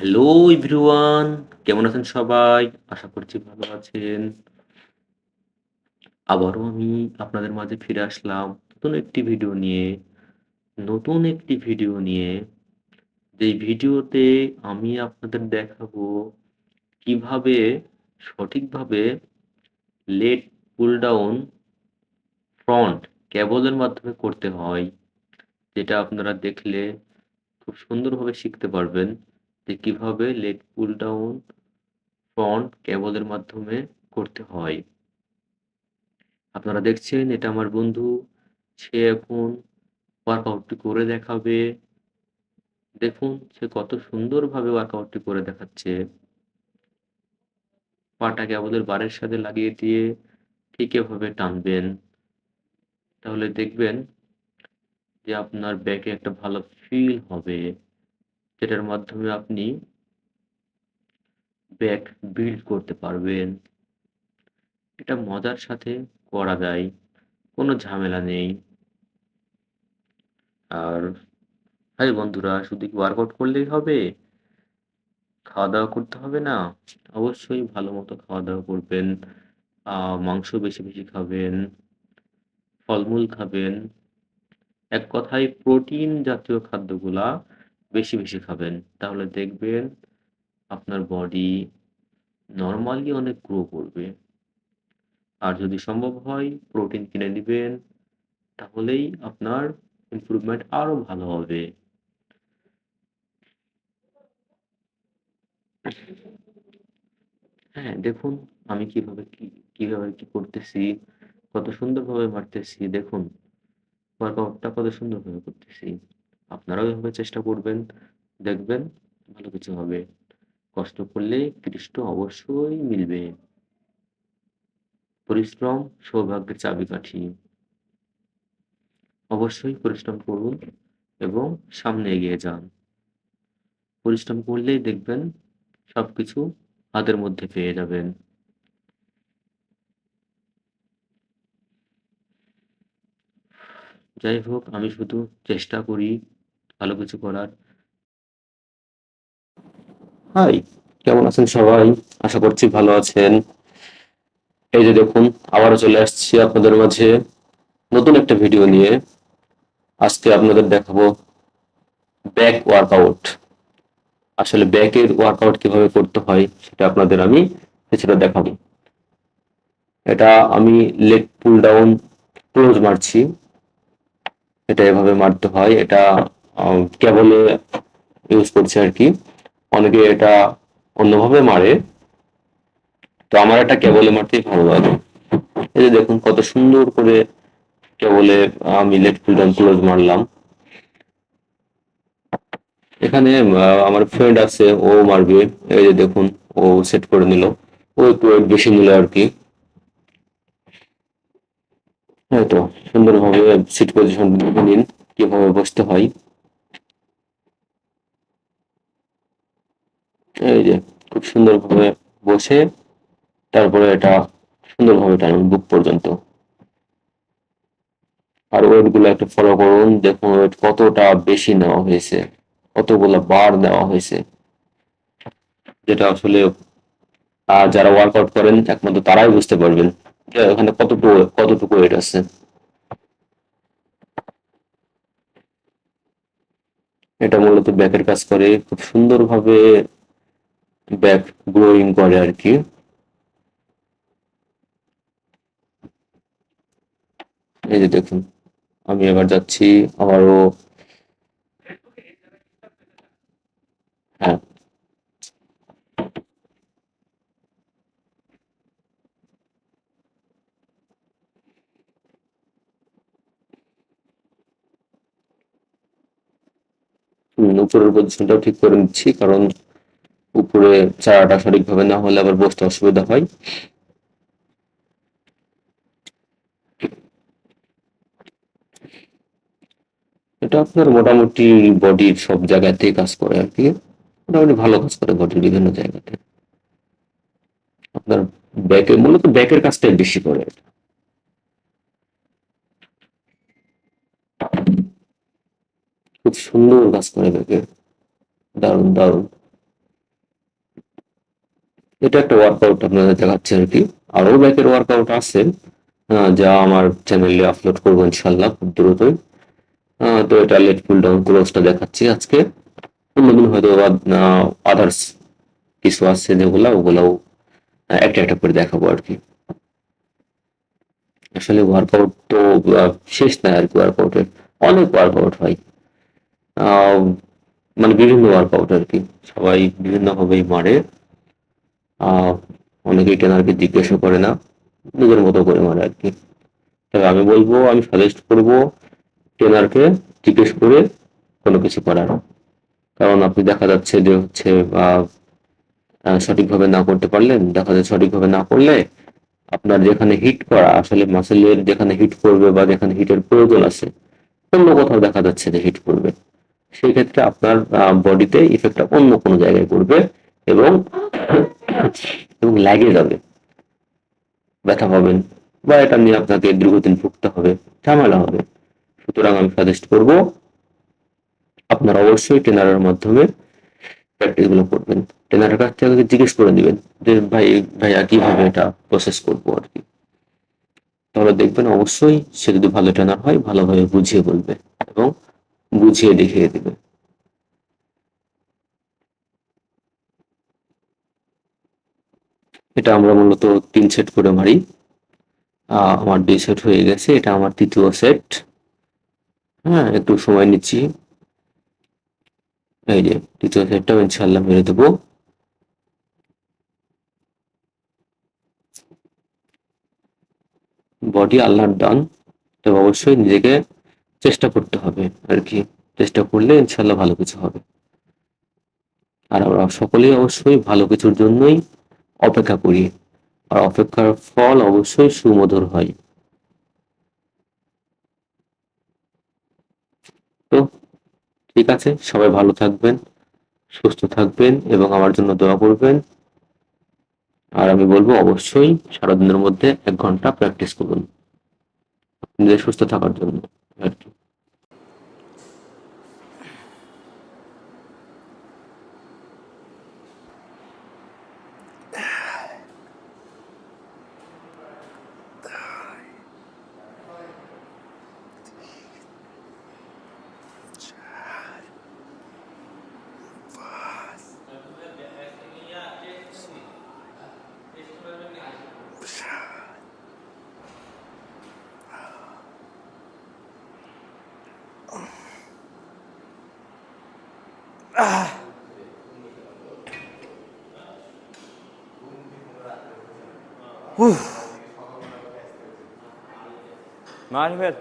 Hello everyone, কেমন আছেন সবাই? আশা করছি ভালো আছেন। আবারও আমি আপনাদের মাঝে ফিরে আসলাম নতুন একটি ভিডিও নিয়ে। যেই ভিডিওতে আমি আপনাদের দেখাবো কিভাবে সঠিকভাবে লেট পুল ডাউন ফ্রন্ট কেবলের মাধ্যমে করতে হয়। যেটা আপনারা দেখলে খুব সুন্দরভাবে শিখতে পারবেন যে কিভাবে লেট পুল ডাউন ফ্রন্ট কেবলের মাধ্যমে করতে হয়। আপনারা দেখছেন এটা আমার বন্ধু। সে এখন ওয়ার্কআউটটি করে দেখাবে। দেখুন সে কত সুন্দরভাবে ওয়ার্কআউটটি করে দেখাচ্ছে। পাটা কেবলের বারের সাথে লাগিয়ে দিয়ে ঠিক এভাবে টানবেন। তাহলে দেখবেন যে আপনার ব্যাকে একটা ভালো ফিল হবে। যেটার মাধ্যমে আপনি ব্যাক বিল্ড করতে পারবেন। এটা মজার সাথে করা যায়। কোনো ঝামেলা নেই। আর ভাই বন্ধুরা শুধু কি ওয়ার্কআউট করলেই হবে? খাওয়া-দাওয়া করতে হবে না? অবশ্যই ভালোমতো খাওয়া-দাওয়া করবেন। মাংস বেশি, বেশি খাবেন, ফলমূল খাবেন। এক কথায় প্রোটিন জাতীয় খাদ্যগুলা বেশি, বেশি খাবেন। তাহলে দেখবেন আপনার বডি নরমালি অনেক গ্রো করবে। আর যদি সম্ভব হয় প্রোটিন কিনে নিবেন, তাহলেই আপনার ইমপ্রুভমেন্ট আরো ভালো হবে। হ্যাঁ, দেখুন আমি কিভাবে কি করতেছি, কত সুন্দরভাবে মারতেছি দেখুন। ওয়ার্কআউটটা কত সুন্দরভাবে করতেছি। আপনারাও এভাবে চেষ্টা করবেন, দেখবেন ভালো কিছু হবে। কষ্ট করলে কৃষ্ট অবশ্যই মিলবে। পরিশ্রম সৌভাগ্যের চাবিকাঠি। অবশ্যই পরিশ্রম করুন এবং সামনে এগিয়ে যান। পরিশ্রম করলেই দেখবেন সবকিছু হাতের মধ্যে পেয়ে যাবেন। যাই হোক আমি শুধু চেষ্টা করি ভালো কিছু করার। হাই, কেমন আছেন সবাই? আশা করছি ভালো আছেন। এই যে দেখুন আবারও চলে আসছি আপনাদের মাঝে নতুন একটা ভিডিও নিয়ে। আজকে আপনাদের দেখাবো ব্যাক ওয়ার্কআউট। আসলে ব্যাকের ওয়ার্কআউট কিভাবে করতে হয় সেটা আপনাদের আমি কিছুটা দেখাবো। এটা আমি লেগ পুল ডাউন ক্লোজ মারছি। এটা এভাবে মারতে হয়। এটা কেবলে ইউজ করছে আর কি। অনেকে এটা অন্যভাবে মারে। তো আমার এটা কেবলে মারতেই ভালো লাগে। এই যে দেখুন কত সুন্দর করে কেবলে আমি লেগ পুল ডাউন ক্লোজ মারলাম। এখানে আমার ফ্রেন্ড আছে ও মারবে। এই যে দেখুন ও সেট করে নিল। ও একটু ওয়েট বেশি নিল আর কি। এই তো সুন্দরভাবে সিট পজিশন দেখে নিন কিভাবে বসতে হয়। এই যে খুব সুন্দরভাবে বসে তারপরে এটা সুন্দরভাবে টানুন বুক পর্যন্ত। আর ওয়েট গুলো একটু ফলো করুন, দেখুন ওয়েট কতটা বেশি নেওয়া হয়েছে, কতগুলো বার দেওয়া হয়েছে। যেটা আসলে যারা ওয়ার্কআউট করেন একমাত্র তারাই বুঝতে পারবেন যে ওখানে কতটুকু ওয়েট আছে। এটা মূলত ব্যাকের কাজ করে, খুব সুন্দরভাবে ব্যাক গ্রোয়িং করে আর কি। এই যে দেখুন আমি এবার যাচ্ছি আবারও। হ্যাঁ, উপরের পজিশনটাও ঠিক করে নিচ্ছি, কারণ উপরে চারাটা সঠিকভাবে না হলে আবার বসতে অসুবিধা হয়। এটা আপনার মোটামুটি বডির সব জায়গাতেই কাজ করে আর কি। মোটামুটি ভালো কাজ করে বডির বিভিন্ন জায়গাতে। আপনার মূলত ব্যাকের কাজটাই বেশি করে। খুব সুন্দর কাজ করে ব্যাকের। দারুণ দারুণ। এটা একটা ওয়ার্কআউট আপনাদের দেখাচ্ছে আর কি। আরো ব্যাকের ওয়ার্কআউট আছে, যা আমার চ্যানেলে আপলোড করবো ইনশাল্লাহ খুব দ্রুতই। তো এটা লেট পুল ডাউন ক্লোজটা দেখাচ্ছি আজকে। অন্যদিন হয়তো আদার্স কিছু আছে যেগুলা, ওগুলাও একটা একটা করে দেখাবো আর কি। আসলে ওয়ার্কআউট তো শেষ নাই আর কি, ওয়ার্কআউটের অনেক ওয়ার্কআউট হয়। আহ, মানে বিভিন্ন ওয়ার্কআউট আর কি, সবাই বিভিন্ন ভাবেই মারে। আহ, অনেকেই ট্রেনারকে জিজ্ঞাসা করে না, নিজের মতো করে মারে আর কি। তবে আমি বলবো, আমি সাজেস্ট করব ট্রেনারকে জিজ্ঞেস করে কোনো কিছু করার। কারণ আপনি দেখা যাচ্ছে যে হচ্ছে সঠিকভাবে না করতে পারলেন, দেখা যাচ্ছে সঠিকভাবে না করলে আপনার যেখানে হিট করা, আসলে মাসেলের যেখানে হিট করবে বা যেখানে হিটের প্রয়োজন আছে, অন্য কোথাও দেখা যাচ্ছে যে হিট করবে। সেই ক্ষেত্রে আপনার বডিতে ইফেক্টটা অন্য কোনো জায়গায় করবে এবং এবং লেগে যাবে, ব্যথা পাবেন, বা এটা নিয়ে আপনাকে দীর্ঘদিন ভুগতে হবে, ঝামেলা হবে। সুতরাং আমি সাজেস্ট করব আপনারা অবশ্যই ট্রেনারের মাধ্যমে প্র্যাকটিস গুলো করবেন। ট্রেনারের কাছ থেকে জিজ্ঞেস করে দিবেন যে ভাইয়া কিভাবে এটা প্রসেস করবো আর কি। তাহলে দেখবেন অবশ্যই সে যদি ভালো ট্রেনার হয় ভালোভাবে বুঝিয়ে বলবে এবং বুঝিয়ে দেখিয়ে দিবে। এটা আমরা মূলত 3 সেট করে মারি। আমার 2 সেট হয়ে গেছে, এটা আমার তৃতীয় সেট। হ্যাঁ, একটু সময় নিচ্ছি। এই যে তৃতীয় সেটটাও ইনশাল্লাহ মেরে দেবো। বডি আল্লাহর দান, তবে অবশ্যই নিজেকে চেষ্টা করতে হবে আর কি। চেষ্টা করলে ইনশাল্লাহ ভালো কিছু হবে। আর আমরা সকলেই অবশ্যই ভালো কিছুর জন্যই অপেক্ষা করি, আর অপেক্ষার ফল অবশ্যই সুমধুর হয়। তো ঠিক আছে, সবাই ভালো থাকবেন, সুস্থ থাকবেন এবং আমার জন্য দোয়া করবেন। আর আমি বলবো অবশ্যই সারাদিনের মধ্যে 1 ঘন্টা প্র্যাকটিস করুন নিজে সুস্থ থাকার জন্য আর কি। Marvel.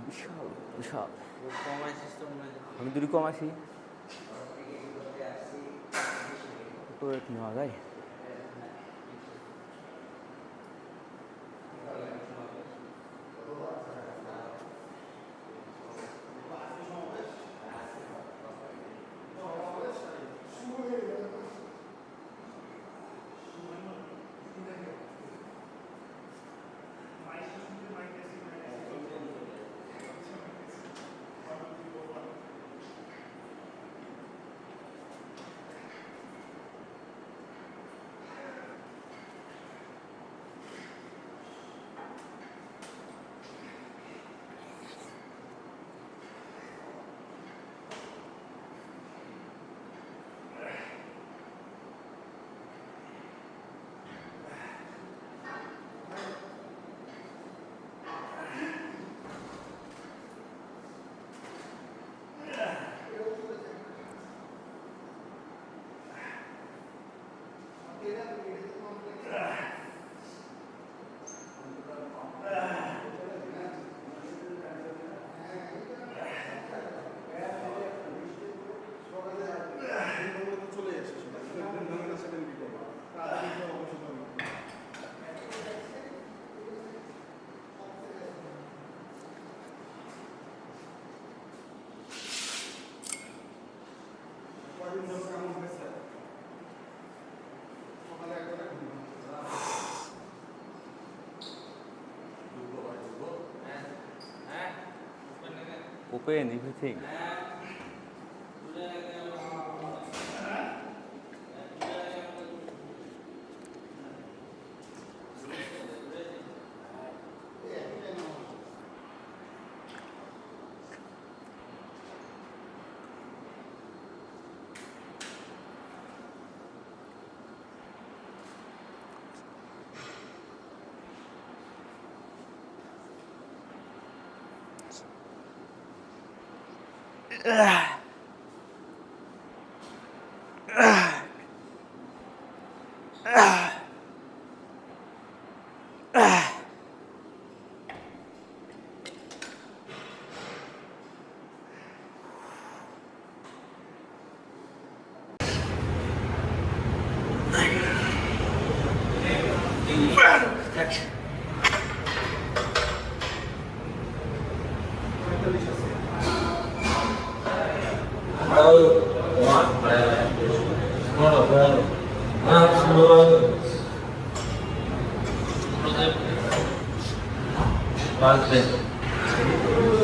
বিশাল বিশাল আমি দুটো কম আছি তো নেওয়া যায়। Oppo everything.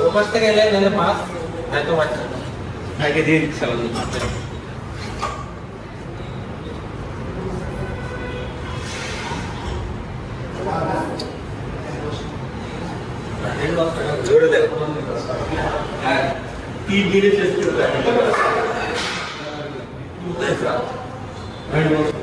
ওপাশ থেকে এলে নাহলে পাস এত বাচ্চা ভাইকে দিয়ে দিচ্ছে আমাদের জোরে দেখ 3 মিনিট শেষ করে দেখ